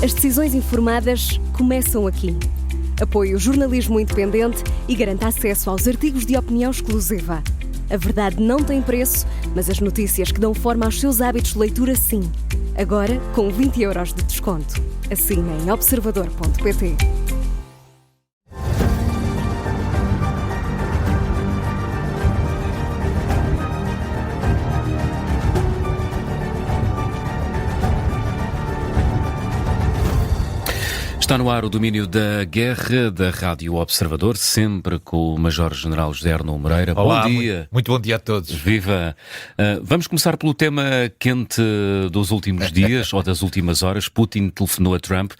As decisões informadas começam aqui. Apoie o jornalismo independente e garanta acesso aos artigos de opinião exclusiva. A verdade não tem preço, mas as notícias que dão forma aos seus hábitos de leitura, sim. Agora, com 20€ de desconto. Assine em observador.pt. Está no ar o domínio da guerra da Rádio Observador, sempre com o Major-General José Arnou Moreira. Olá, bom dia. Muito bom dia a todos. Viva! Vamos começar pelo tema quente dos últimos dias, ou das últimas horas. Putin telefonou a Trump.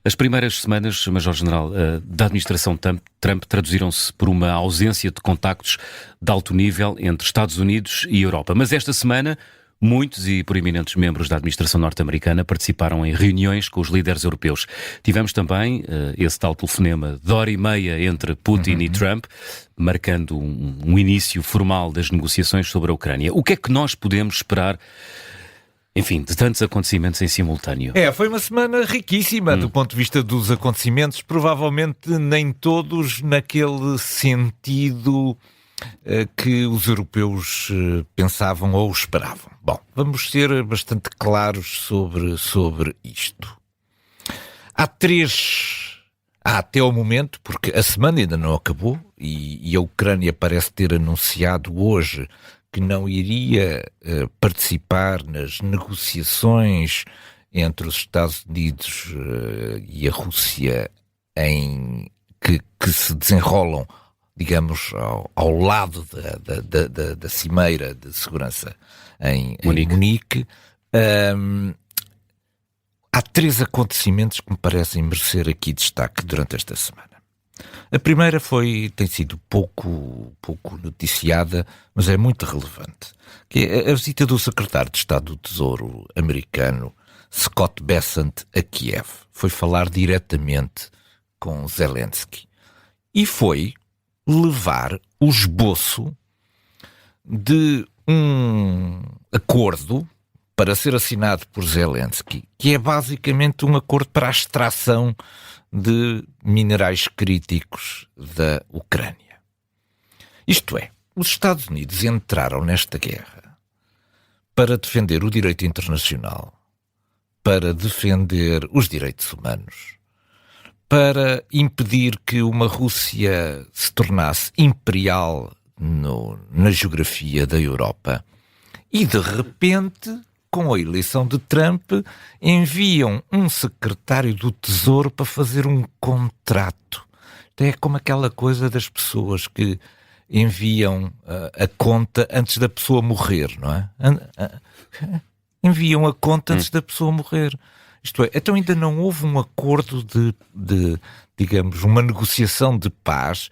As primeiras semanas, Major-General, da administração Trump traduziram-se por uma ausência de contactos de alto nível entre Estados Unidos e Europa. Mas esta semana, muitos e proeminentes membros da administração norte-americana participaram em reuniões com os líderes europeus. Tivemos também esse tal telefonema de hora e meia entre Putin e Trump, marcando um início formal das negociações sobre a Ucrânia. O que é que nós podemos esperar, enfim, de tantos acontecimentos em simultâneo? Foi uma semana riquíssima do ponto de vista dos acontecimentos, provavelmente nem todos naquele sentido que os europeus pensavam ou esperavam. Bom, vamos ser bastante claros sobre isto. Há até ao momento, porque a semana ainda não acabou e a Ucrânia parece ter anunciado hoje que não iria participar nas negociações entre os Estados Unidos e a Rússia que se desenrolam, digamos, ao lado da Cimeira de Segurança em Munique. Há 3 acontecimentos que me parecem merecer aqui destaque durante esta semana. A primeira tem sido pouco noticiada, mas é muito relevante, que é a visita do secretário de Estado do Tesouro americano, Scott Bessent, a Kiev. Foi falar diretamente com Zelensky. E foi levar o esboço de um acordo para ser assinado por Zelensky, que é basicamente um acordo para a extração de minerais críticos da Ucrânia. Isto é, os Estados Unidos entraram nesta guerra para defender o direito internacional, para defender os direitos humanos, para impedir que uma Rússia se tornasse imperial na geografia da Europa. E, de repente, com a eleição de Trump, enviam um secretário do Tesouro para fazer um contrato. É como aquela coisa das pessoas que enviam a conta antes da pessoa morrer, não é? Enviam a conta antes da pessoa morrer. Isto é, então ainda não houve um acordo digamos, uma negociação de paz,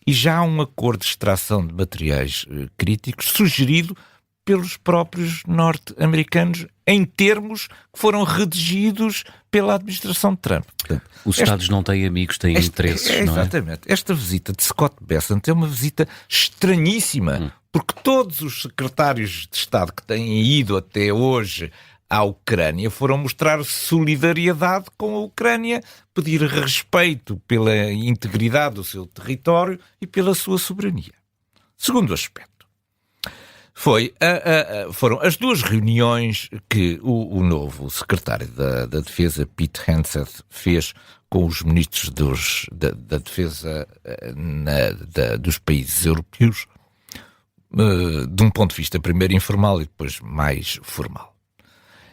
e já há um acordo de extração de materiais críticos sugerido pelos próprios norte-americanos em termos que foram redigidos pela administração de Trump. Portanto, os Estados não têm amigos, têm interesses, não é? Exatamente. Esta visita de Scott Bessent é uma visita estranhíssima, porque todos os secretários de Estado que têm ido até hoje à Ucrânia foram mostrar solidariedade com a Ucrânia, pedir respeito pela integridade do seu território e pela sua soberania. Segundo aspecto, foram as 2 reuniões que o novo secretário da Defesa, Pete Hegseth, fez com os ministros da Defesa dos países europeus, de um ponto de vista primeiro informal e depois mais formal.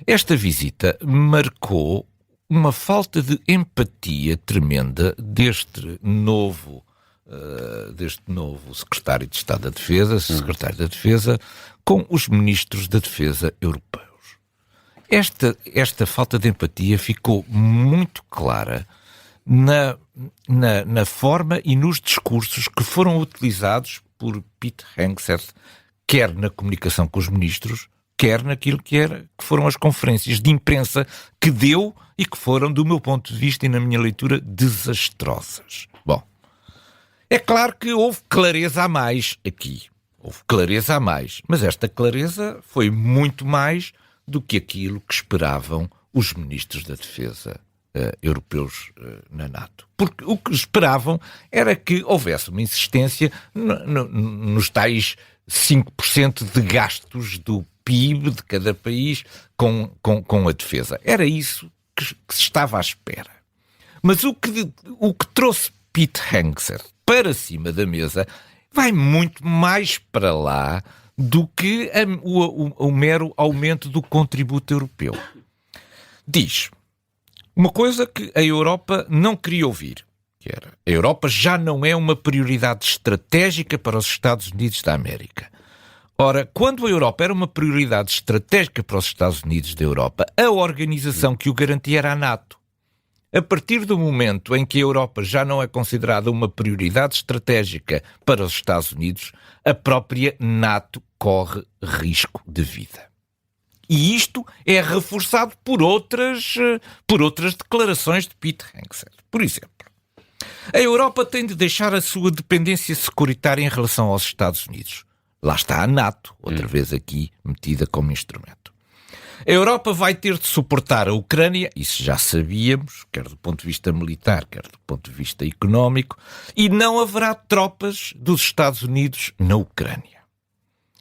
Esta visita marcou uma falta de empatia tremenda deste novo secretário de Estado da Defesa, secretário da Defesa, com os ministros da Defesa europeus. Esta falta de empatia ficou muito clara na forma e nos discursos que foram utilizados por Pete Hegseth, quer na comunicação com os ministros, quer naquilo que foram as conferências de imprensa que deu e que foram, do meu ponto de vista e na minha leitura, desastrosas. Bom, é claro que houve clareza a mais aqui. Houve clareza a mais. Mas esta clareza foi muito mais do que aquilo que esperavam os ministros da Defesa europeus na NATO. Porque o que esperavam era que houvesse uma insistência nos tais 5% de gastos do PIB de cada país com a defesa. Era isso que se estava à espera. Mas o que trouxe Pete Hegseth para cima da mesa vai muito mais para lá do que o mero aumento do contributo europeu. Diz uma coisa que a Europa não queria ouvir, que era: a Europa já não é uma prioridade estratégica para os Estados Unidos da América. Ora, quando a Europa era uma prioridade estratégica para os Estados Unidos da Europa, a organização que o garantia era a NATO. A partir do momento em que a Europa já não é considerada uma prioridade estratégica para os Estados Unidos, a própria NATO corre risco de vida. E isto é reforçado por outras declarações de Pete Hegseth. Por exemplo, a Europa tem de deixar a sua dependência securitária em relação aos Estados Unidos. Lá está a NATO, outra vez aqui metida como instrumento. A Europa vai ter de suportar a Ucrânia, isso já sabíamos, quer do ponto de vista militar, quer do ponto de vista económico, e não haverá tropas dos Estados Unidos na Ucrânia.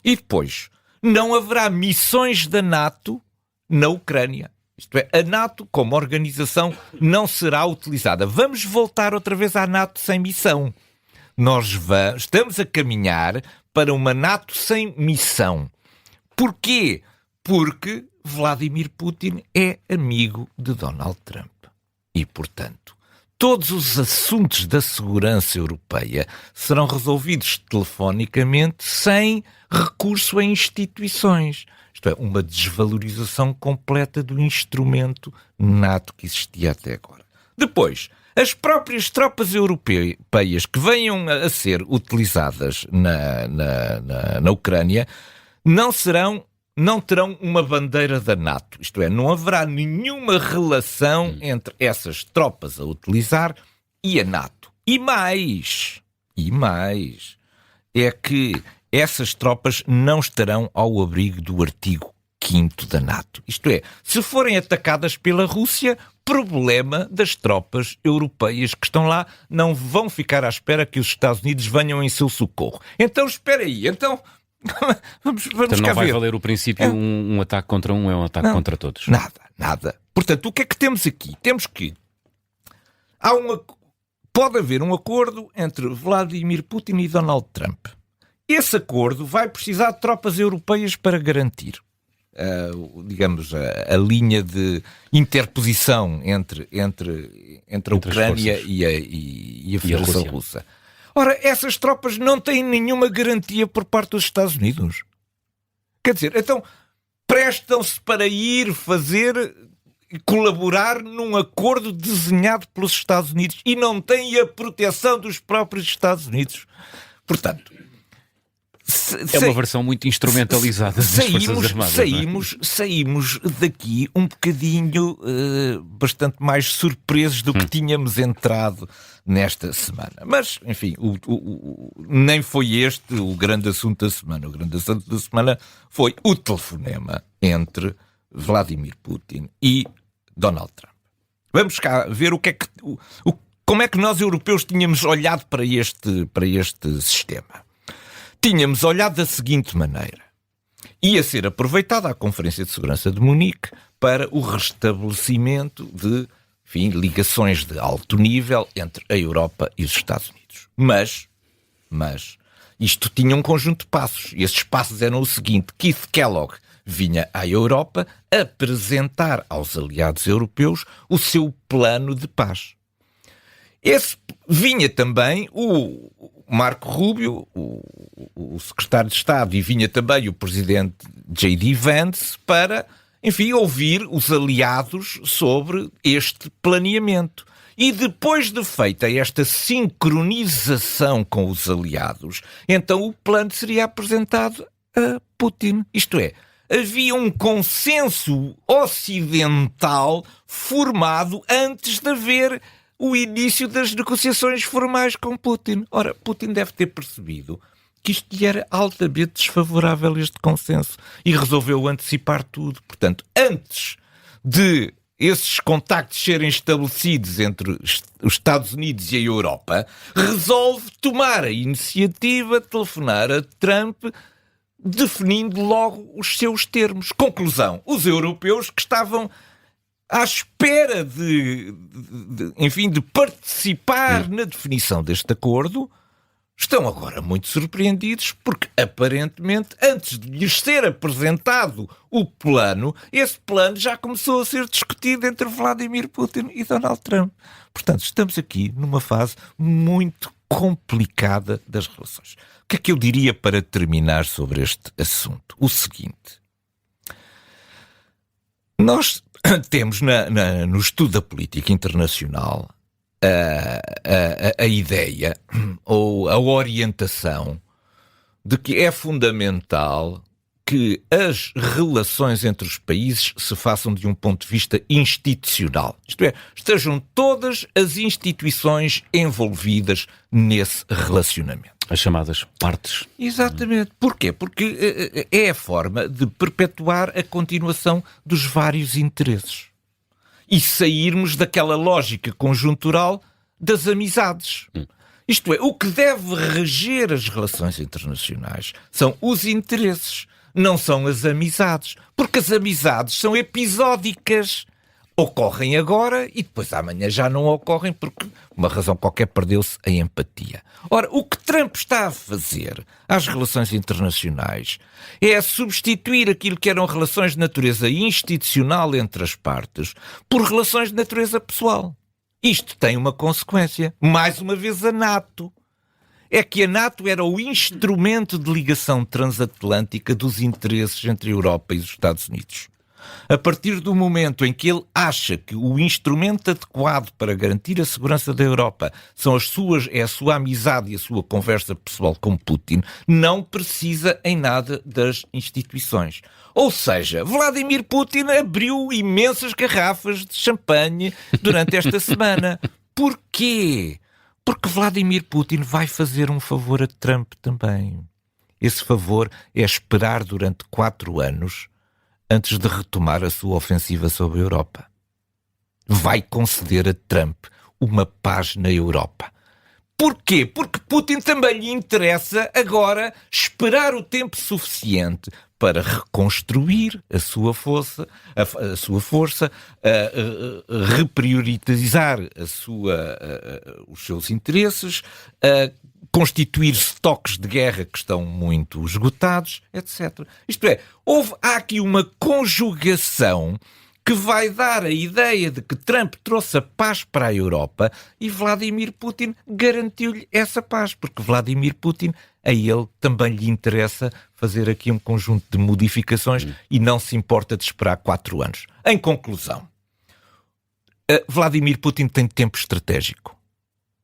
E depois, não haverá missões da NATO na Ucrânia. Isto é, a NATO, como organização, não será utilizada. Vamos voltar outra vez à NATO sem missão. Estamos a caminhar para uma NATO sem missão. Porquê? Porque Vladimir Putin é amigo de Donald Trump. E, portanto, todos os assuntos da segurança europeia serão resolvidos telefonicamente sem recurso a instituições. Isto é, uma desvalorização completa do instrumento NATO que existia até agora. Depois, as próprias tropas europeias que venham a ser utilizadas na Ucrânia não terão uma bandeira da NATO. Isto é, não haverá nenhuma relação entre essas tropas a utilizar e a NATO. E mais, é que essas tropas não estarão ao abrigo do artigo 5º da NATO. Isto é, se forem atacadas pela Rússia, problema das tropas europeias que estão lá, não vão ficar à espera que os Estados Unidos venham em seu socorro. Então, espera aí, vamos Portanto, não cá vai ver. valer o princípio um ataque contra um é um ataque contra todos. Nada. Portanto, o que é que temos aqui? Temos que pode haver um acordo entre Vladimir Putin e Donald Trump. Esse acordo vai precisar de tropas europeias para garantir, a linha de interposição entre a Ucrânia e a Federação Russa. Ora, essas tropas não têm nenhuma garantia por parte dos Estados Unidos. Quer dizer, então prestam-se para ir colaborar num acordo desenhado pelos Estados Unidos e não têm a proteção dos próprios Estados Unidos. Portanto, é uma versão muito instrumentalizada das Forças Armadas. Saímos daqui um bocadinho bastante mais surpresos do que tínhamos entrado nesta semana. Mas, enfim, nem foi este o grande assunto da semana. O grande assunto da semana foi o telefonema entre Vladimir Putin e Donald Trump. Vamos cá ver como é que nós europeus tínhamos olhado para este sistema. Tínhamos olhado da seguinte maneira: ia ser aproveitada a Conferência de Segurança de Munique para o restabelecimento de, ligações de alto nível entre a Europa e os Estados Unidos. Mas isto tinha um conjunto de passos. E esses passos eram o seguinte: Keith Kellogg vinha à Europa apresentar aos aliados europeus o seu plano de paz. Vinha também o Marco Rubio, o secretário de Estado, e vinha também o presidente J.D. Vance para, ouvir os aliados sobre este planeamento. E depois de feita esta sincronização com os aliados, então o plano seria apresentado a Putin. Isto é, havia um consenso ocidental formado antes de haver o início das negociações formais com Putin. Ora, Putin deve ter percebido que isto lhe era altamente desfavorável, este consenso, e resolveu antecipar tudo. Portanto, antes de esses contactos serem estabelecidos entre os Estados Unidos e a Europa, resolve tomar a iniciativa de telefonar a Trump, definindo logo os seus termos. Conclusão, os europeus que estavam à espera de participar na definição deste acordo, estão agora muito surpreendidos porque, aparentemente, antes de lhes ser apresentado o plano, esse plano já começou a ser discutido entre Vladimir Putin e Donald Trump. Portanto, estamos aqui numa fase muito complicada das relações. O que é que eu diria para terminar sobre este assunto? O seguinte. Nós temos no estudo da política internacional a ideia ou a orientação de que é fundamental que as relações entre os países se façam de um ponto de vista institucional. Isto é, estejam todas as instituições envolvidas nesse relacionamento. As chamadas partes. Exatamente. Porquê? Porque é a forma de perpetuar a continuação dos vários interesses. E sairmos daquela lógica conjuntural das amizades. Isto é, o que deve reger as relações internacionais são os interesses, não são as amizades. Porque as amizades são episódicas. Ocorrem agora e depois amanhã já não ocorrem porque, por uma razão qualquer, perdeu-se a empatia. Ora, o que Trump está a fazer às relações internacionais é substituir aquilo que eram relações de natureza institucional entre as partes por relações de natureza pessoal. Isto tem uma consequência. Mais uma vez, a NATO. É que a NATO era o instrumento de ligação transatlântica dos interesses entre a Europa e os Estados Unidos. A partir do momento em que ele acha que o instrumento adequado para garantir a segurança da Europa é a sua amizade e a sua conversa pessoal com Putin, não precisa em nada das instituições. Ou seja, Vladimir Putin abriu imensas garrafas de champanhe durante esta semana. Porquê? Porque Vladimir Putin vai fazer um favor a Trump também. Esse favor é esperar durante 4 anos antes de retomar a sua ofensiva sobre a Europa. Vai conceder a Trump uma paz na Europa. Porquê? Porque Putin também lhe interessa agora esperar o tempo suficiente para reconstruir a sua força, reprioritizar os seus interesses, constituir estoques de guerra que estão muito esgotados, etc. Isto é, há aqui uma conjugação que vai dar a ideia de que Trump trouxe a paz para a Europa e Vladimir Putin garantiu-lhe essa paz, porque Vladimir Putin, a ele também lhe interessa fazer aqui um conjunto de modificações e não se importa de esperar 4 anos. Em conclusão, Vladimir Putin tem tempo estratégico.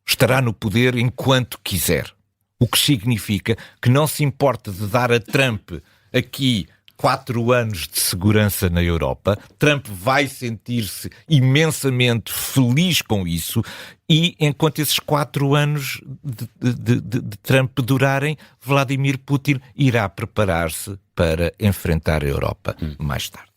Estará no poder enquanto quiser. O que significa que não se importa de dar a Trump aqui 4 anos de segurança na Europa. Trump vai sentir-se imensamente feliz com isso e enquanto esses 4 anos de Trump durarem, Vladimir Putin irá preparar-se para enfrentar a Europa mais tarde.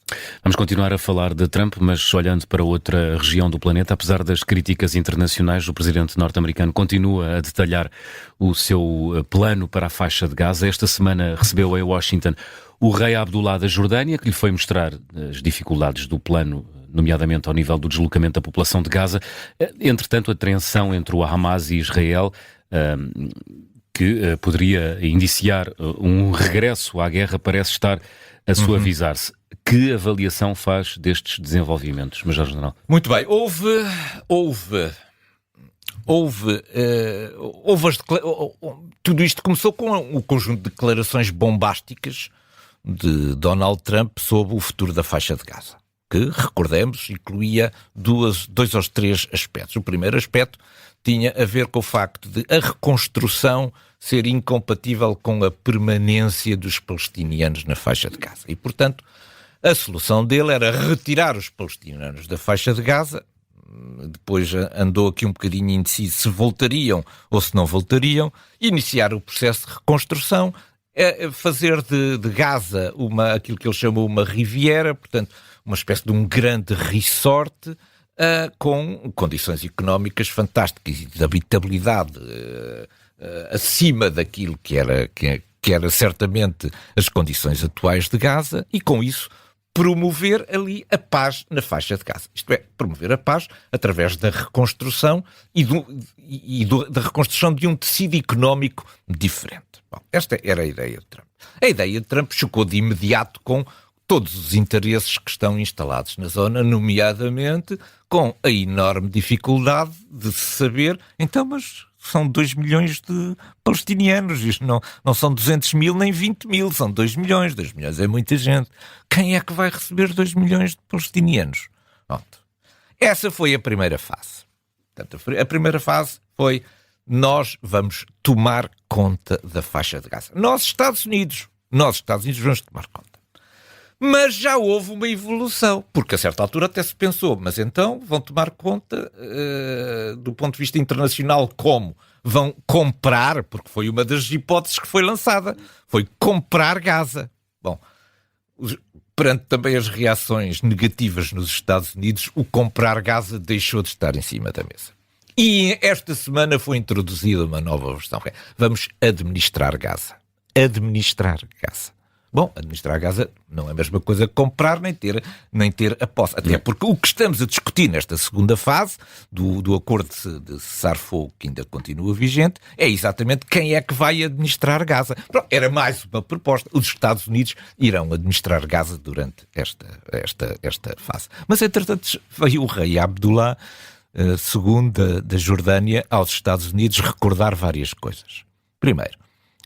Vamos continuar a falar de Trump, mas olhando para outra região do planeta. Apesar das críticas internacionais, o presidente norte-americano continua a detalhar o seu plano para a faixa de Gaza. Esta semana recebeu em Washington o rei Abdullah da Jordânia, que lhe foi mostrar as dificuldades do plano, nomeadamente ao nível do deslocamento da população de Gaza. Entretanto, a tensão entre o Hamas e Israel, que poderia indiciar um regresso à guerra, parece estar a suavizar-se. Que avaliação faz destes desenvolvimentos, Major-General? Muito bem. Tudo isto começou com um conjunto de declarações bombásticas de Donald Trump sobre o futuro da faixa de Gaza, que, recordemos, incluía 2 ou 3 aspectos. O primeiro aspecto tinha a ver com o facto de a reconstrução ser incompatível com a permanência dos palestinianos na faixa de Gaza. E, portanto, a solução dele era retirar os palestinianos da faixa de Gaza. Depois andou aqui um bocadinho indeciso se voltariam ou se não voltariam, iniciar o processo de reconstrução, fazer de Gaza aquilo que ele chamou uma riviera, portanto, uma espécie de um grande resort com condições económicas fantásticas e de habitabilidade acima daquilo que era certamente as condições atuais de Gaza, e com isso promover ali a paz na faixa de Gaza. Isto é, promover a paz através da reconstrução da reconstrução de um tecido económico diferente. Bom, esta era a ideia de Trump. A ideia de Trump chocou de imediato com todos os interesses que estão instalados na zona, nomeadamente com a enorme dificuldade de se saber, então, mas são 2 milhões de palestinianos, isto não são 200 mil nem 20 mil, são 2 milhões. 2 milhões é muita gente. Quem é que vai receber 2 milhões de palestinianos? Pronto. Essa foi a primeira fase. Portanto, a primeira fase foi: nós vamos tomar conta da faixa de Gaza. Nós, Estados Unidos, vamos tomar conta. Mas já houve uma evolução, porque a certa altura até se pensou, mas então vão tomar conta do ponto de vista internacional como? Vão comprar, porque foi uma das hipóteses que foi lançada, foi comprar Gaza. Bom, perante também as reações negativas nos Estados Unidos, o comprar Gaza deixou de estar em cima da mesa. E esta semana foi introduzida uma nova versão. Vamos administrar Gaza. Administrar Gaza. Bom, administrar Gaza não é a mesma coisa que comprar nem ter a posse. Até porque o que estamos a discutir nesta segunda fase do acordo de cessar-fogo, que ainda continua vigente, é exatamente quem é que vai administrar Gaza. Pronto, era mais uma proposta. Os Estados Unidos irão administrar Gaza durante esta fase. Mas, entretanto, veio o rei Abdullah II da Jordânia aos Estados Unidos recordar várias coisas. Primeiro,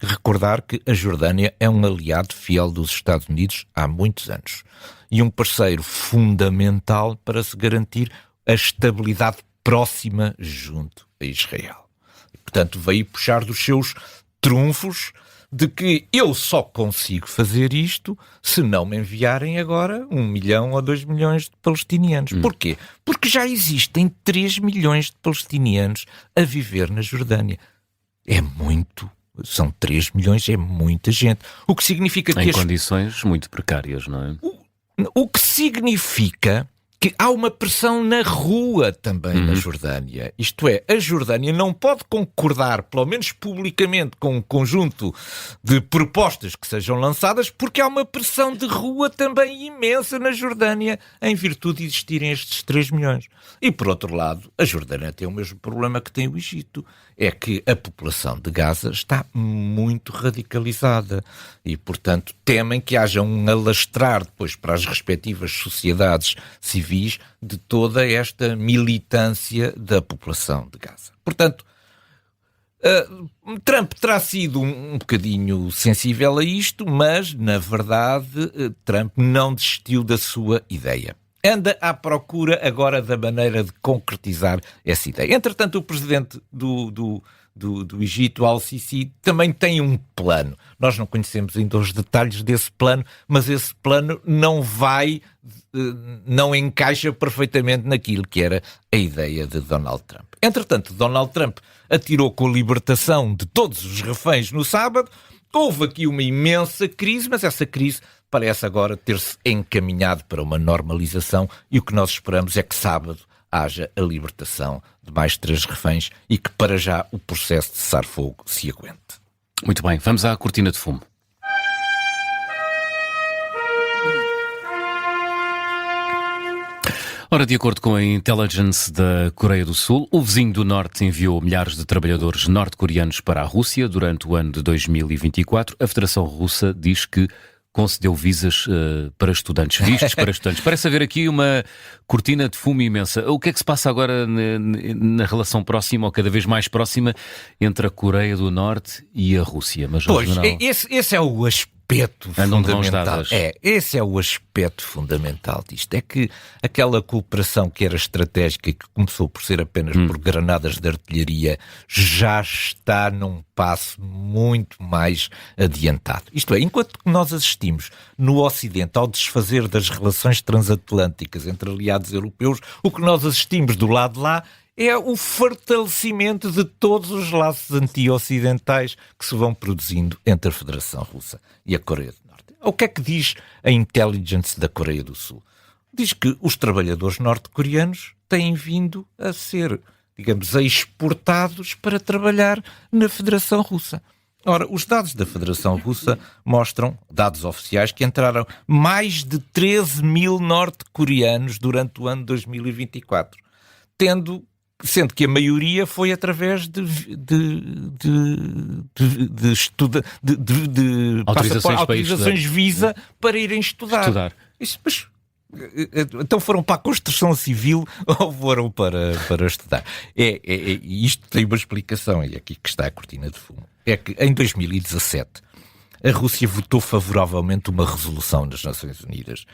recordar que a Jordânia é um aliado fiel dos Estados Unidos há muitos anos e um parceiro fundamental para se garantir a estabilidade próxima junto a Israel. E, portanto, veio puxar dos seus trunfos de que eu só consigo fazer isto se não me enviarem agora 1 milhão ou 2 milhões de palestinianos. Porquê? Porque já existem 3 milhões de palestinianos a viver na Jordânia. É muito. São 3 milhões, é muita gente. O que significa que... Em condições muito precárias, não é? O que significa que há uma pressão na rua também na Jordânia. Isto é, a Jordânia não pode concordar, pelo menos publicamente, com um conjunto de propostas que sejam lançadas, porque há uma pressão de rua também imensa na Jordânia, em virtude de existirem estes 3 milhões. E, por outro lado, a Jordânia tem o mesmo problema que tem o Egito. É que a população de Gaza está muito radicalizada e, portanto, temem que haja um alastrar depois para as respectivas sociedades civis de toda esta militância da população de Gaza. Portanto, Trump terá sido um bocadinho sensível a isto, mas, na verdade, Trump não desistiu da sua ideia. Anda à procura agora da maneira de concretizar essa ideia. Entretanto, o presidente do Egito, Al-Sisi, também tem um plano. Nós não conhecemos ainda os detalhes desse plano, mas esse plano não encaixa perfeitamente naquilo que era a ideia de Donald Trump. Entretanto, Donald Trump atirou com a libertação de todos os reféns no sábado. Houve aqui uma imensa crise, mas essa crise parece agora ter-se encaminhado para uma normalização e o que nós esperamos é que sábado haja a libertação de mais 3 reféns e que para já o processo de cessar-fogo se aguente. Muito bem, vamos à cortina de fumo. Ora, de acordo com a Intelligence da Coreia do Sul, o vizinho do Norte enviou milhares de trabalhadores norte-coreanos para a Rússia durante o ano de 2024. A Federação Russa diz que concedeu visas para estudantes, vistos para estudantes. Parece haver aqui uma cortina de fumo imensa. O que é que se passa agora na relação próxima, ou cada vez mais próxima, entre a Coreia do Norte e a Rússia? Mas, pois, esse é o aspecto fundamental. Esse é o aspecto fundamental disto. É que aquela cooperação que era estratégica e que começou por ser apenas por granadas de artilharia já está num passo muito mais adiantado. Isto é, enquanto que nós assistimos no Ocidente ao desfazer das relações transatlânticas entre aliados europeus, o que nós assistimos do lado de lá é o fortalecimento de todos os laços anti-ocidentais que se vão produzindo entre a Federação Russa e a Coreia do Norte. O que é que diz a Intelligence da Coreia do Sul? diz que os trabalhadores norte-coreanos têm vindo a ser, digamos, exportados para trabalhar na Federação Russa. Ora, os dados da Federação Russa mostram, dados oficiais, que entraram mais de 13 mil norte-coreanos durante o ano 2024, sendo que a maioria foi através de autorizações Visa para irem estudar. Então foram para a construção civil ou foram para estudar? Isto tem uma explicação, e é aqui que está a cortina de fumo. É que em 2017 a Rússia votou favoravelmente uma resolução das Nações Unidas,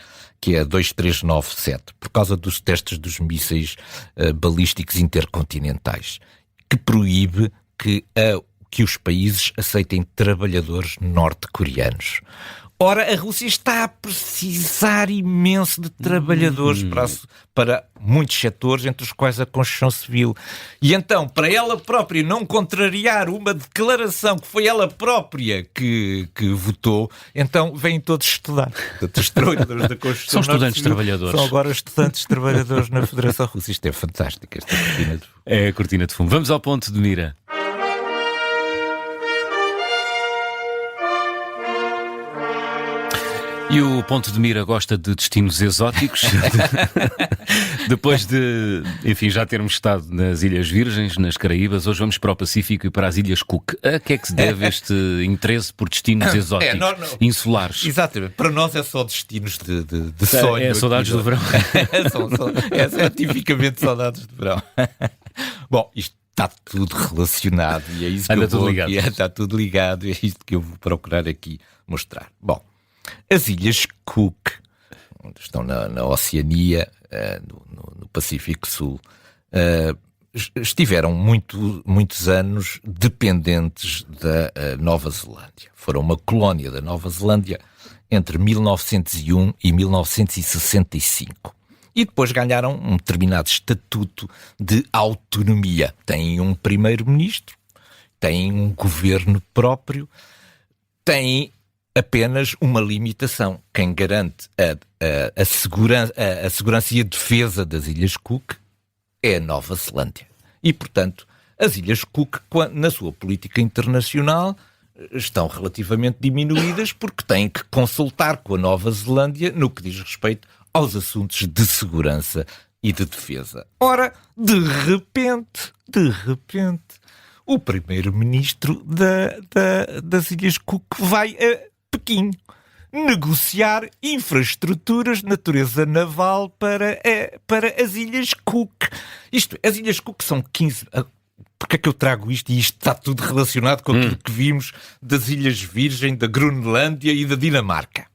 que é a 2397, por causa dos testes dos mísseis balísticos intercontinentais, que proíbe que os países aceitem trabalhadores norte-coreanos. Ora, a Rússia está a precisar imenso de trabalhadores para muitos setores, entre os quais a construção civil. E então, para ela própria não contrariar uma declaração que foi ela própria que votou, então vêm todos estudar. Os trabalhadores da construção são estudantes civil trabalhadores. São agora estudantes trabalhadores na Federação Russa. Isto é fantástico, esta cortina de fumo. É a cortina de fumo. Vamos ao ponto de mira. E o ponto de mira gosta de destinos exóticos. Depois de, enfim, já termos estado nas Ilhas Virgens, nas Caraíbas, hoje vamos para o Pacífico e para as Ilhas Cook. A que é que se deve este interesse por destinos exóticos, insulares? Exatamente. Para nós é só destinos de sonho. É saudades do verão. É tipicamente saudades do verão. Bom, isto está tudo relacionado e é isso que eu vou aqui. Está tudo ligado e é isto que eu vou procurar aqui mostrar. Bom, as Ilhas Cook estão na Oceania, no Pacífico Sul, estiveram muitos anos dependentes da Nova Zelândia. Foram uma colónia da Nova Zelândia entre 1901 e 1965. E depois ganharam um determinado estatuto de autonomia. Têm um primeiro-ministro, têm um governo próprio, têm apenas uma limitação. Quem garante a segurança e a defesa das Ilhas Cook é a Nova Zelândia. E, portanto, as Ilhas Cook, na sua política internacional, estão relativamente diminuídas porque têm que consultar com a Nova Zelândia no que diz respeito aos assuntos de segurança e de defesa. Ora, de repente, o primeiro-ministro das Ilhas Cook vai a Pequim negociar infraestruturas de natureza naval para as Ilhas Cook. As Ilhas Cook são 15... Porque é que eu trago isto? E isto está tudo relacionado com aquilo que vimos das Ilhas Virgens, da Groenlândia e da Dinamarca.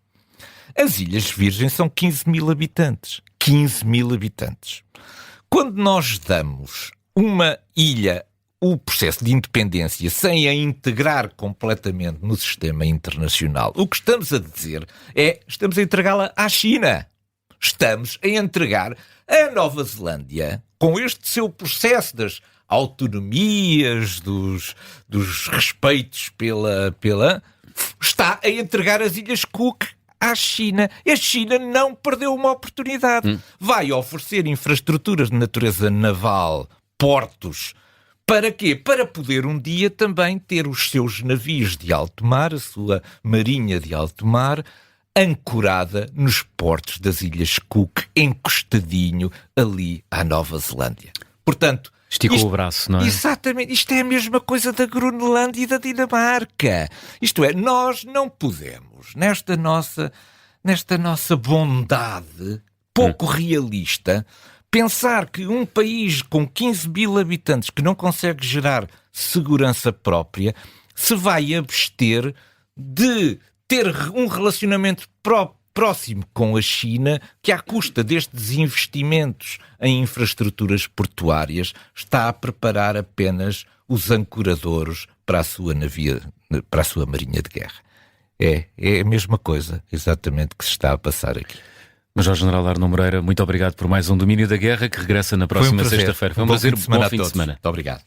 As Ilhas Virgens são 15 mil habitantes. 15 mil habitantes. Quando nós damos uma ilha o processo de independência sem a integrar completamente no sistema internacional, o que estamos a dizer é estamos a entregá-la à China. Estamos a entregar a Nova Zelândia, com este seu processo das autonomias, dos respeitos está a entregar as Ilhas Cook à China. E a China não perdeu uma oportunidade. Vai oferecer infraestruturas de natureza naval, portos. Para quê? Para poder um dia também ter os seus navios de alto mar, a sua marinha de alto mar, ancorada nos portos das Ilhas Cook, encostadinho ali à Nova Zelândia. Portanto, esticou o braço, não é? Exatamente. Isto é a mesma coisa da Groenlândia e da Dinamarca. Isto é, nós não podemos, nesta nossa bondade pouco realista, pensar que um país com 15 mil habitantes que não consegue gerar segurança própria se vai abster de ter um relacionamento próximo com a China, que à custa destes investimentos em infraestruturas portuárias está a preparar apenas os ancoradouros para a sua marinha de guerra. É a mesma coisa, exatamente, que se está a passar aqui. Major-General Arno Moreira, muito obrigado por mais um Domínio da Guerra, que regressa na próxima sexta-feira. Foi um prazer, bom fim de semana. Muito obrigado.